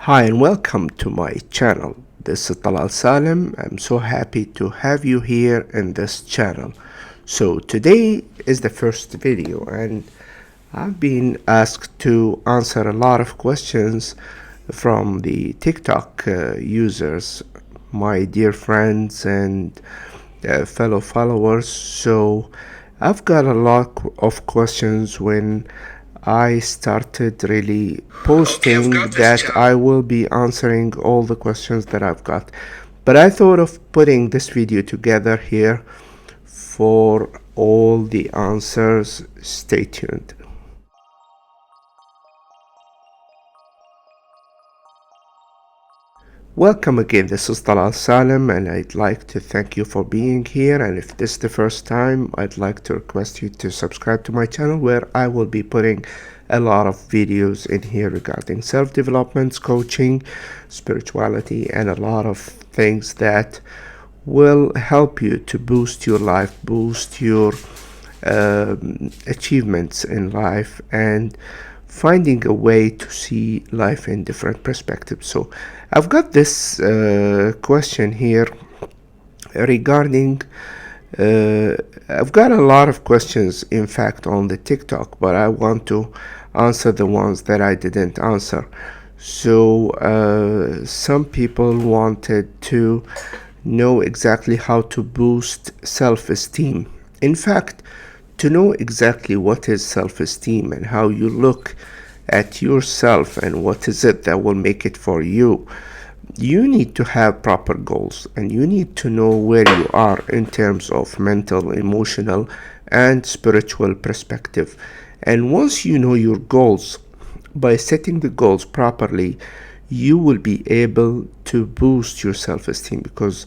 Hi and welcome to my channel. This is Talal Salim. I'm so happy to have you here in this channel. So today is the first video and I've been asked to answer a lot of questions from the TikTok users, my dear friends and fellow followers. So I've got a lot of questions when I started really posting that I will be answering all the questions that I've got. But I thought of putting this video together here for all the answers. Stay tuned. Welcome again, this is Talal Salim and I'd like to thank you for being here, and if this is the first time, I'd like to request you to subscribe to my channel where I will be putting a lot of videos in here regarding self-development, coaching, spirituality, and a lot of things that will help you to boost your life, boost your achievements in life, and finding a way to see life in different perspectives. So I've got this question here regarding I've got a lot of questions in fact on the TikTok, but I want to answer the ones that I didn't answer. So some people wanted to know exactly how to boost self-esteem. In fact, to know exactly what is self-esteem and how you look at yourself and what is it that will make it for you, you need to have proper goals and you need to know where you are in terms of mental, emotional, and spiritual perspective. And once you know your goals, by setting the goals properly, you will be able to boost your self-esteem, because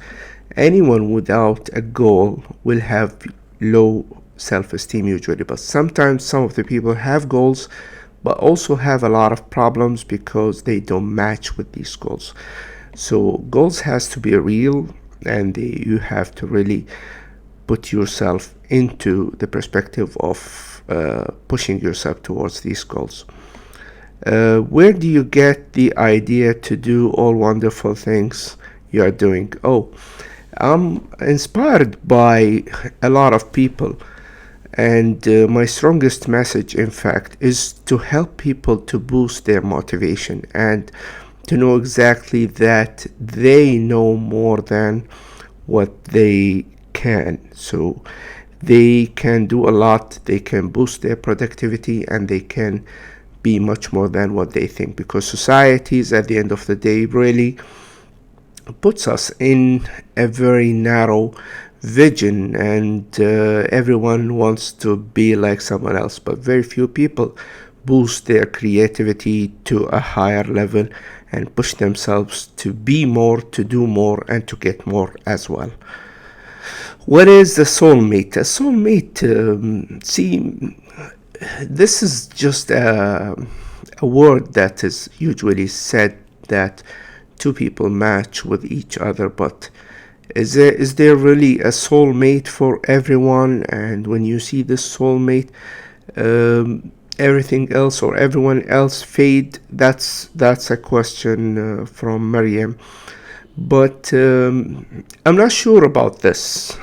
anyone without a goal will have low self-esteem usually. But sometimes some of the people have goals but also have a lot of problems because they don't match with these goals. So goals has to be real, and you have to really put yourself into the perspective of pushing yourself towards these goals. Where do you get the idea to do all wonderful things you are doing? Oh, I'm inspired by a lot of people, and my strongest message, in fact, is to help people to boost their motivation and to know exactly that they know more than what they can. So they can do a lot, they can boost their productivity, and they can be much more than what they think, because societies at the end of the day really puts us in a very narrow vision, and everyone wants to be like someone else, but very few people boost their creativity to a higher level and push themselves to be more, to do more, and to get more as well. What is the soulmate? A soulmate, see, this is just a word that is usually said that two people match with each other, but is there really a soulmate for everyone? And when you see this soulmate, everything else or everyone else fade? That's a question from Maryam, but I'm not sure about this.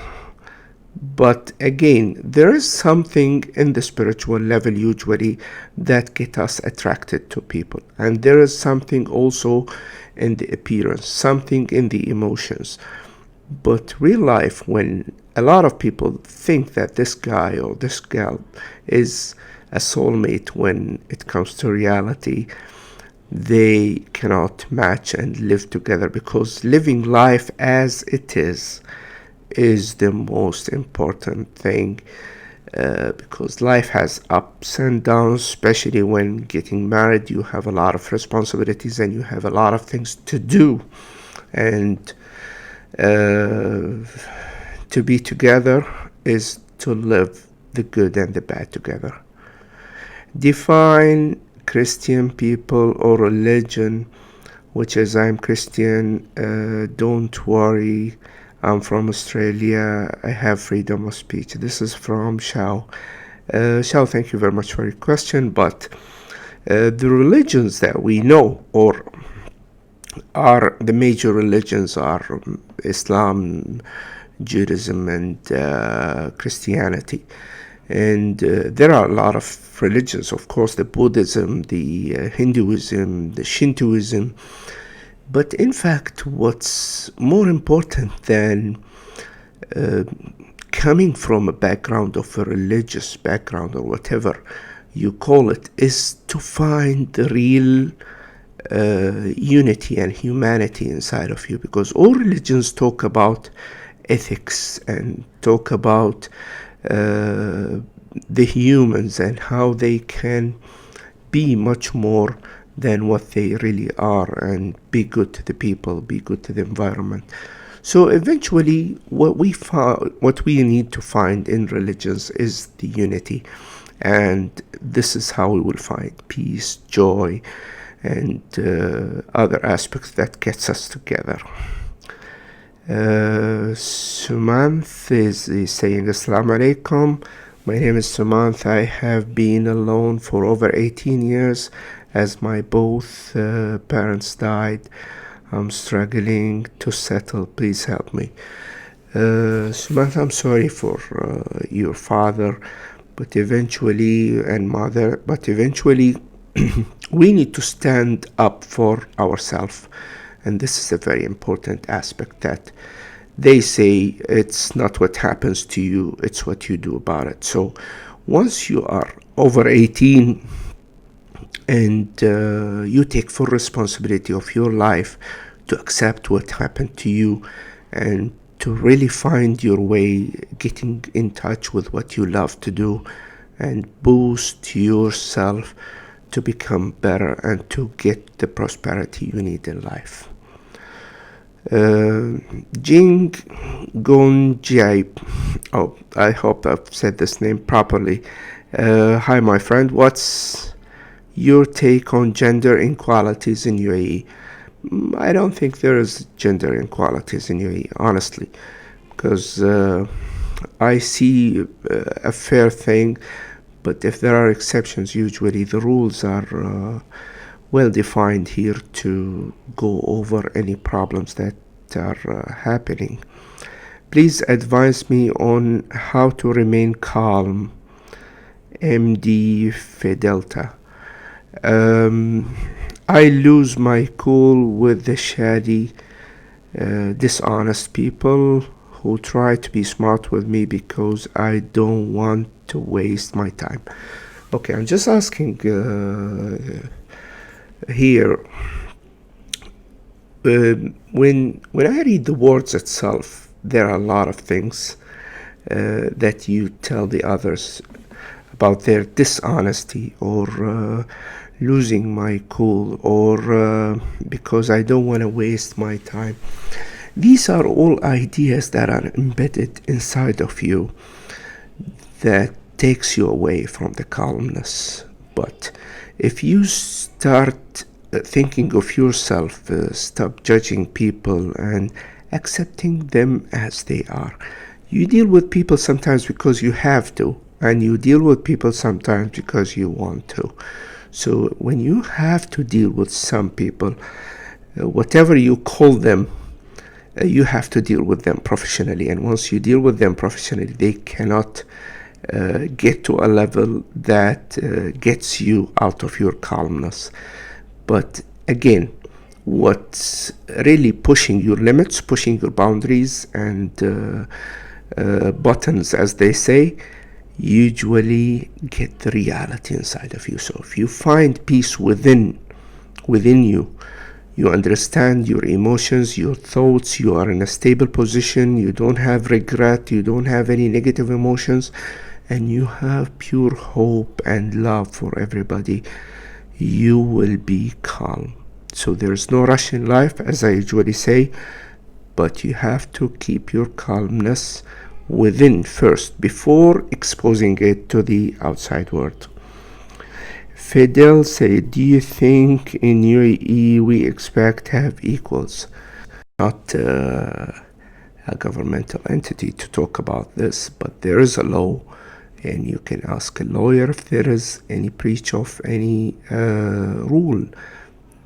But again, there is something in the spiritual level usually that get us attracted to people, and there is something also in the appearance, something in the emotions. But real life, when a lot of people think that this guy or this girl is a soulmate, when it comes to reality, they cannot match and live together, because living life as it is the most important thing, because life has ups and downs, especially when getting married. You have a lot of responsibilities and you have a lot of things to do, and to be together is to live the good and the bad together. Define Christian people or religion, which is I'm Christian, don't worry, I'm from Australia, I have freedom of speech. This is from Shao. Shao, thank you very much for your question, but the religions that we know, or are the major religions are Islam, Judaism, and Christianity. And there are a lot of religions, of course, the Buddhism, the Hinduism, the Shintoism. But in fact, what's more important than uh, coming from a background of a religious background or whatever you call it is to find the real unity and humanity inside of you, because all religions talk about ethics and talk about the humans and how they can be much more than what they really are and be good to the people, be good to the environment. So eventually, what we need to find in religions is the unity, and this is how we will find peace, joy, and other aspects that gets us together. Sumanth is saying Assalamu alaikum. My name is Sumanth. I have been alone for over 18 years as my both parents died. I'm struggling to settle. Please help me. Sumanth, I'm sorry for your father, but eventually, and mother, but eventually we need to stand up for ourselves. And this is a very important aspect, that they say it's not what happens to you, it's what you do about it. So once you are over 18 and you take full responsibility of your life to accept what happened to you and to really find your way, getting in touch with what you love to do and boost yourself to become better and to get the prosperity you need in life. Jing Gonjai, oh, I hope I've said this name properly. Hi, my friend. What's your take on gender inequalities in UAE? I don't think there is gender inequalities in UAE, honestly, because I see a fair thing, but if there are exceptions, usually the rules are well defined here to go over any problems that are happening. Please advise me on how to remain calm. MD Fidelta. I lose my cool with the shady, dishonest people who try to be smart with me because I don't want to waste my time. Okay, I'm just asking here. When I read the words itself, there are a lot of things that you tell the others about their dishonesty or losing my cool or because I don't want to waste my time. These are all ideas that are embedded inside of you that takes you away from the calmness. But if you start thinking of yourself, stop judging people and accepting them as they are. You deal with people sometimes because you have to, and you deal with people sometimes because you want to. So when you have to deal with some people, whatever you call them, you have to deal with them professionally. And once you deal with them professionally, they cannot get to a level that gets you out of your calmness. But again, what's really pushing your limits, pushing your boundaries and buttons, as they say, usually get the reality inside of you. So if you find peace within you, you understand your emotions, your thoughts, you are in a stable position, you don't have regret, you don't have any negative emotions, and you have pure hope and love for everybody, you will be calm. So there's no rush in life, as I usually say, but you have to keep your calmness within first before exposing it to the outside world. Fidel said, do you think in UAE we expect to have equals? Not a governmental entity to talk about this, but there is a law, and you can ask a lawyer if there is any breach of any rule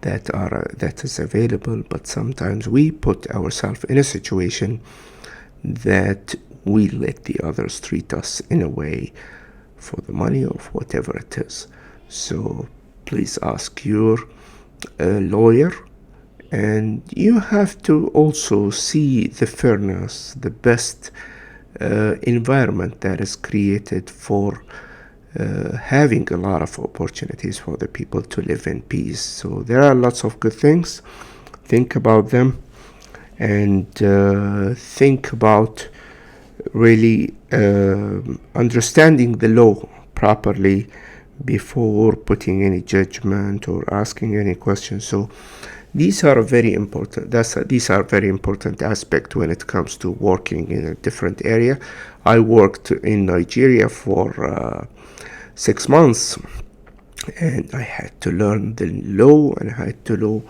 that is available, but sometimes we put ourselves in a situation that we let the others treat us in a way for the money or whatever it is. So please ask your lawyer, and you have to also see the fairness, the best environment that is created for having a lot of opportunities for the people to live in peace. So there are lots of good things. Think about them, and think about really understanding the law properly before putting any judgment or asking any questions. So these are very important. These are very important aspects when it comes to working in a different area. I worked in Nigeria for 6 months, and I had to learn the law, and I had to know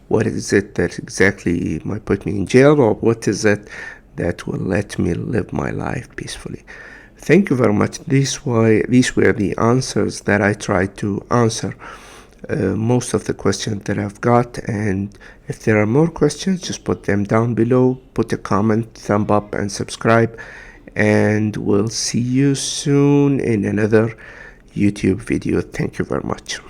what is it that exactly might put me in jail, or what is it that will let me live my life peacefully. Thank you very much. These were the answers that I tried to answer most of the questions that I've got, and if there are more questions, just put them down below, put a comment, thumb up, and subscribe, and we'll see you soon in another YouTube video. Thank you very much.